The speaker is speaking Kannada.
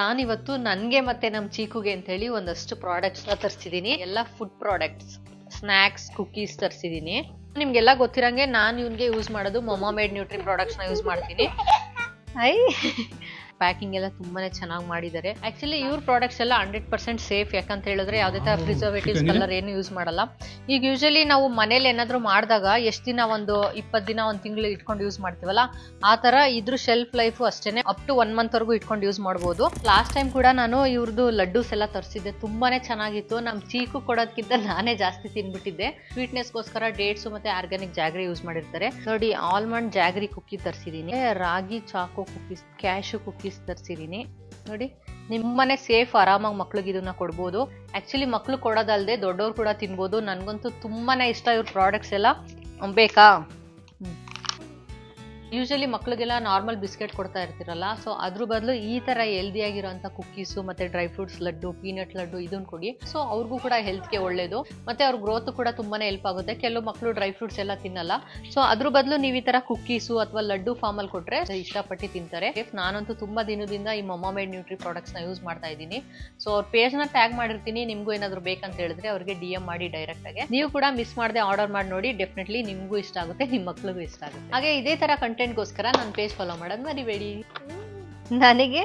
ನಾನಿವತ್ತು ನನಗೆ ಮತ್ತೆ ನಮ್ಮ ಚೀಕುಗೆ ಅಂತ ಹೇಳಿ ಒಂದಷ್ಟು ಪ್ರಾಡಕ್ಟ್ಸ್ ತರಿಸಿದೀನಿ. ಎಲ್ಲ ಫುಡ್ ಪ್ರಾಡಕ್ಟ್ಸ್, ಸ್ನಾಕ್ಸ್, ಕುಕೀಸ್ ತರಿಸಿದೀನಿ. ನಿಮ್ಗೆಲ್ಲ ಗೊತ್ತಿರಂಗೆ ನಾನು ಇವ್ನಿಗೆ ಯೂಸ್ ಮಾಡೋದು ಮೊಮಾ ಮೇಡ್ ನ್ಯೂಟ್ರಿ ಪ್ರಾಡಕ್ಟ್ಸ್ ನ ಯೂಸ್ ಮಾಡ್ತೀನಿ. ಪ್ಯಾಕಿಂಗ್ ಎಲ್ಲ ತುಂಬಾನೇ ಚೆನ್ನಾಗಿ ಮಾಡಿದ್ದಾರೆ. ಆಕ್ಚುಲಿ ಇವ್ರ ಪ್ರಾಡಕ್ಟ್ಸ್ ಎಲ್ಲ 100% ಸೇಫ್. ಯಾಕಂತ ಹೇಳಿದ್ರೆ ಯಾವುದೇ ತರ ಪ್ರಿಸರ್ವೇಟಿವ್ಸ್ ಕಲರ್ ಏನು ಯೂಸ್ ಮಾಡಲ್ಲ. ಈಗ ಯೂಶಲಿ ನಾವು ಮನೇಲಿ ಏನಾದ್ರು ಮಾಡಿದಾಗ ಎಷ್ಟು ದಿನ, ಒಂದು 20 ದಿನ, 1 ತಿಂಗಳು ಇಟ್ಕೊಂಡು ಯೂಸ್ ಮಾಡ್ತೀವಲ್ಲ, ಆ ತರ ಇದ್ರ ಶೆಲ್ಫ್ ಲೈಫ್ ಅಷ್ಟೇನೆ ಅಪ್ ಟು 1 ಮಂತ್ ವರೆಗೂ ಇಟ್ಕೊಂಡು ಯೂಸ್ ಮಾಡಬಹುದು. ಲಾಸ್ಟ್ ಟೈಮ್ ಕೂಡ ನಾನು ಇವ್ರದ್ದು ಲಡ್ಡೂಸ್ ಎಲ್ಲ ತರಿಸಿದ್ದೆ, ತುಂಬಾನೇ ಚೆನ್ನಾಗಿತ್ತು. ನಮ್ ಚೀಕು ಕೊಡೋದಕ್ಕಿಂತ ನಾನೇ ಜಾಸ್ತಿ ತಿನ್ಬಿಟ್ಟಿದ್ದೆ. ಸ್ವೀಟ್ನೆಸ್ಗೋಸ್ಕರ ಡೇಟ್ಸ್ ಮತ್ತೆ ಆರ್ಗ್ಯಾನಿಕ್ ಜಾಗ್ರಿ ಯೂಸ್ ಮಾಡಿರ್ತಾರೆ. ನೋಡಿ, ಆಲ್ಮಂಡ್ ಜಾಗ್ರಿ ಕುಕ್ಕಿ ತರಿಸಿದೀನಿ, ರಾಗಿ ಚಾಕೋ ಕುಕ್ಕೀಸ್, ಕ್ಯಾಶು ಕುಕ್ಕೀಸ್ ತರಿಸಿದೀನಿ. ನೋಡಿ, ನಿಮ್ಮನೆ ಸೇಫ್, ಆರಾಮಾಗಿ ಮಕ್ಳಿಗೆ ಇದನ್ನ ಕೊಡ್ಬೋದು. ಆಕ್ಚುಲಿ ಮಕ್ಳು ಕೊಡೋದಲ್ದೆ ದೊಡ್ಡವ್ರು ಕೂಡ ತಿನ್ಬೋದು. ನನ್ಗಂತೂ ತುಂಬಾನೇ ಇಷ್ಟ ಇವ್ರ ಪ್ರಾಡಕ್ಟ್ಸ್ ಎಲ್ಲ. ಬೇಕಾ? ಯೂಶಲಿ ಮಕ್ಳಿಗೆಲ್ಲ ನಾರ್ಮಲ್ ಬಿಸ್ಕೆಟ್ ಕೊಡ್ತಾ ಇರ್ತಿರಲ್ಲ, ಸೊ ಅದ್ರ ಬದಲು ಈ ತರ ಹೆಲ್ದಿ ಆಗಿರೋಂಥ ಕುಕ್ಕೀಸು ಮತ್ತೆ dry fruits laddu, peanut laddu ಇದನ್ನ ಕೊಡಿ. ಸೊ ಅವ್ರಿಗೂ ಕೂಡ ಹೆಲ್ತ್ಗೆ ಒಳ್ಳೇದು, ಮತ್ತೆ ಅವ್ರ ಗ್ರೋತ್ ಕೂಡ ತುಂಬಾನೇ ಹೆಲ್ಪ್ ಆಗುತ್ತೆ. ಕೆಲವು ಮಕ್ಕಳು ಡ್ರೈ ಫ್ರೂಟ್ಸ್ ಎಲ್ಲ ತಿನ್ನಲ್ಲ, ಸೊ ಅದ್ರ ಬದಲು ನೀವು ಈ ತರ ಕುಕ್ಕೀಸು ಅಥವಾ ಲಡ್ಡು ಫಾರ್ಮ್ ಅಲ್ಲಿ ಕೊಟ್ರೆ ಇಷ್ಟಪಟ್ಟು ತಿಂತಾರೆ. ನಾನಂತೂ ತುಂಬಾ ದಿನದಿಂದ ಈ ಮೊಮಾ ಮೇಡ್ ನ್ಯೂಟ್ರಿ ಪ್ರಾಡಕ್ಟ್ಸ್ ನ ಯೂಸ್ ಮಾಡ್ತಾ ಇದ್ದೀನಿ. ಸೊ ಅವ್ರ ಪೇಜ್ ನ ಟ್ಯಾಗ್ ಮಾಡಿರ್ತೀನಿ. ನಿಮ್ಗೂ ಏನಾದ್ರು ಬೇಕಂತ ಹೇಳಿದ್ರೆ ಅವ್ರಿಗೆ DM ಮಾಡಿ ಡೈರೆಕ್ಟ್ ಆಗಿ. ನೀವು ಕೂಡ ಮಿಸ್ ಮಾಡದೆ ಆರ್ಡರ್ ಮಾಡಿ ನೋಡಿ. ಡೆಫಿನೆಟ್ಲಿ ನಿಮ್ಗೂ ಇಷ್ಟ ಆಗುತ್ತೆ, ನಿಮ್ಮ ಮಕ್ಳಿಗೂ ಇಷ್ಟ ಆಗುತ್ತೆ. ಹಾಗೆ ಇದೇ ತರ ಕಂಟೆಂಟ್ಗೋಸ್ಕರ ನನ್ನ ಪೇಜ್ ಫಾಲೋ ಮಾಡೋದು ಮರಿಬೇಡಿ. ನನಗೆ